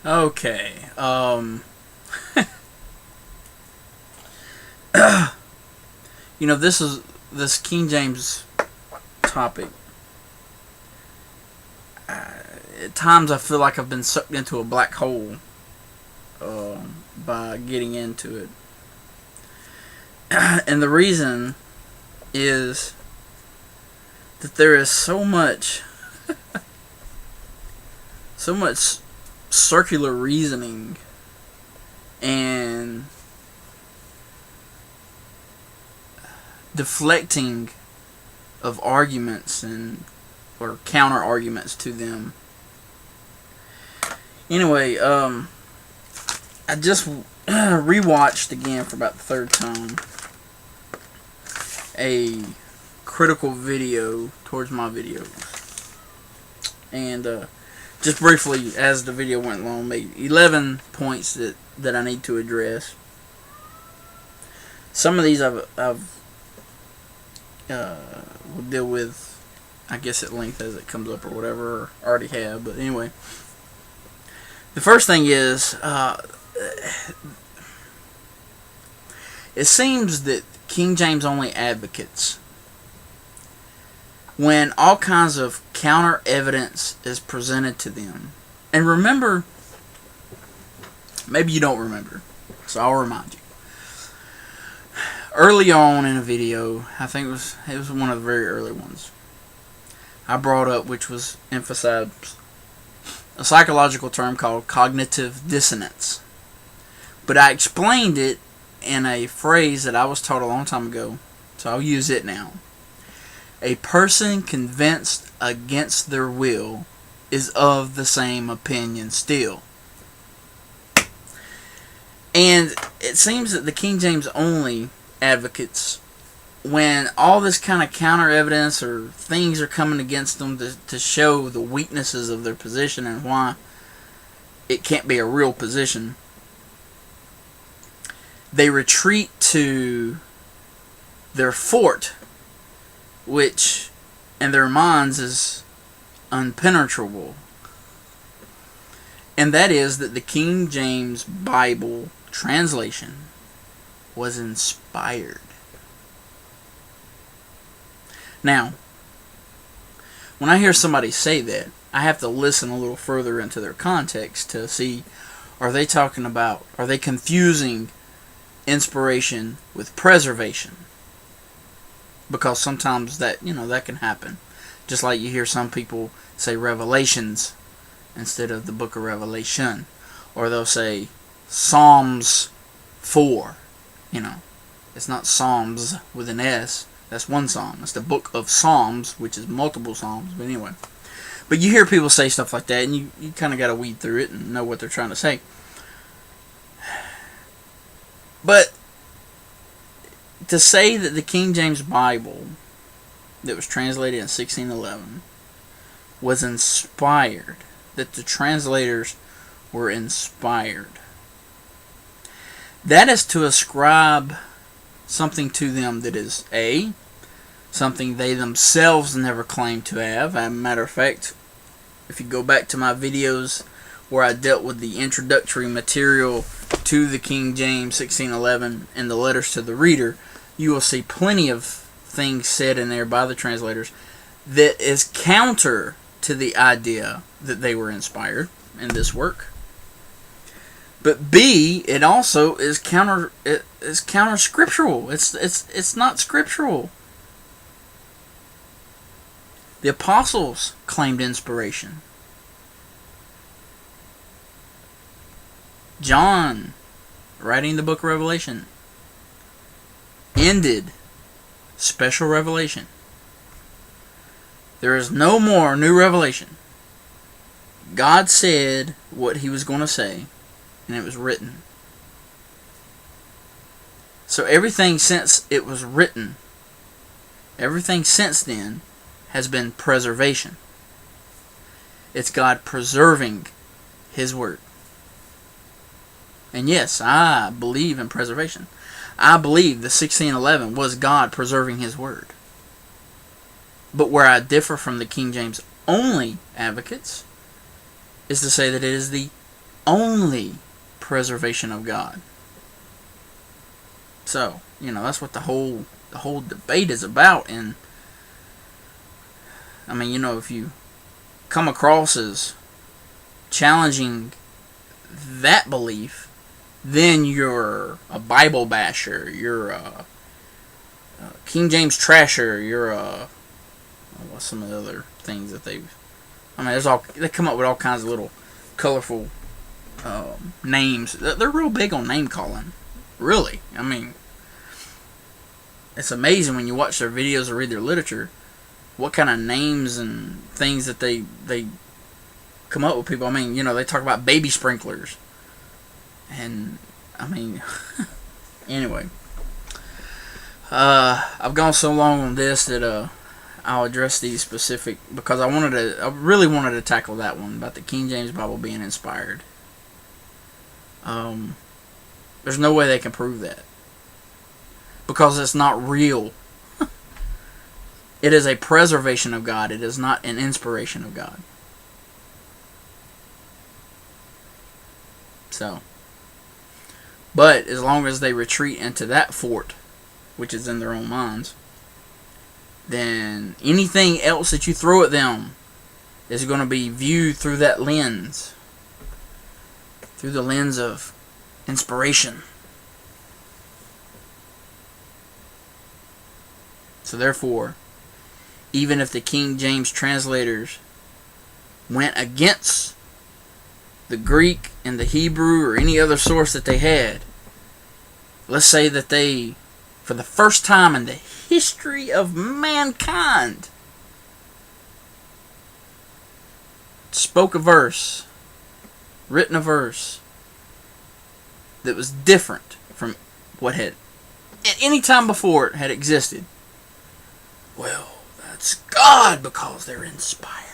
Okay. This King James topic. At times, I feel like I've been sucked into a black hole by getting into it, and the reason is that there is so much circular reasoning and deflecting of arguments and or counter arguments to them. Anyway, I just rewatched again for about the third time a critical video towards my videos, and just briefly, as the video went along, made 11 points that I need to address. Some of these I've will deal with, I guess, at length as it comes up or whatever, or already have. But anyway, the first thing is, it seems that King James only advocates when all kinds of counter evidence is presented to them. And remember, maybe you don't remember, so I'll remind you. Early on in a video, I think it was one of the very early ones, I brought up, which was emphasized, a psychological term called cognitive dissonance. But I explained it in a phrase that I was taught a long time ago, so I'll use it now. A person convinced against their will is of the same opinion still. And it seems that the King James only advocates when all this kind of counter evidence or things are coming against them to show the weaknesses of their position and why it can't be a real position. They retreat to their fort, which in their minds is unpenetrable. And that is that the King James Bible translation was inspired. Now, when I hear somebody say that, I have to listen a little further into their context to see, are they confusing inspiration with preservation? Because sometimes that can happen. Just like you hear some people say Revelations instead of the book of Revelation. Or they'll say Psalms 4. It's not Psalms with an S. That's one psalm. It's the book of Psalms, which is multiple psalms. But anyway. But you hear people say stuff like that, and you kind of got to weed through it and know what they're trying to say. But to say that the King James Bible that was translated in 1611 was inspired, that the translators were inspired, that is to ascribe something to them that is something they themselves never claimed to have. As a matter of fact, if you go back to my videos where I dealt with the introductory material to the King James 1611 and the letters to the reader, you will see plenty of things said in there by the translators that is counter to the idea that they were inspired in this work. But B, it also is counter scriptural. It's not scriptural. The apostles claimed inspiration. John, writing the book of Revelation, ended special revelation. There is no more new revelation. God said what he was going to say, and it was written. So everything since it was written, everything since then has been preservation. It's God preserving his word. And yes, I believe in preservation. I believe the 1611 was God preserving his word. But where I differ from the King James only advocates is to say that it is the only preservation of God. So, that's what the whole debate is about. And I mean, if you come across as challenging that belief, then you're a Bible basher, you're a King James trasher, you're a, what's some of the other things that they come up with all kinds of little colorful names. They're real big on name calling, really. I mean, it's amazing when you watch their videos or read their literature, what kind of names and things that they come up with people. I mean, they talk about baby sprinklers. And, I mean, anyway. I've gone so long on this that I'll address these specific, because I really wanted to tackle that one about the King James Bible being inspired. There's no way they can prove that, because it's not real. It is a preservation of God. It is not an inspiration of God. So, but as long as they retreat into that fort, which is in their own minds, then anything else that you throw at them is going to be viewed through that lens, through the lens of inspiration. So therefore, even if the King James translators went against the Greek and the Hebrew or any other source that they had, let's say that they, for the first time in the history of mankind, spoke a verse, written a verse that was different from what had at any time before it had existed. Well, that's God, because they're inspired.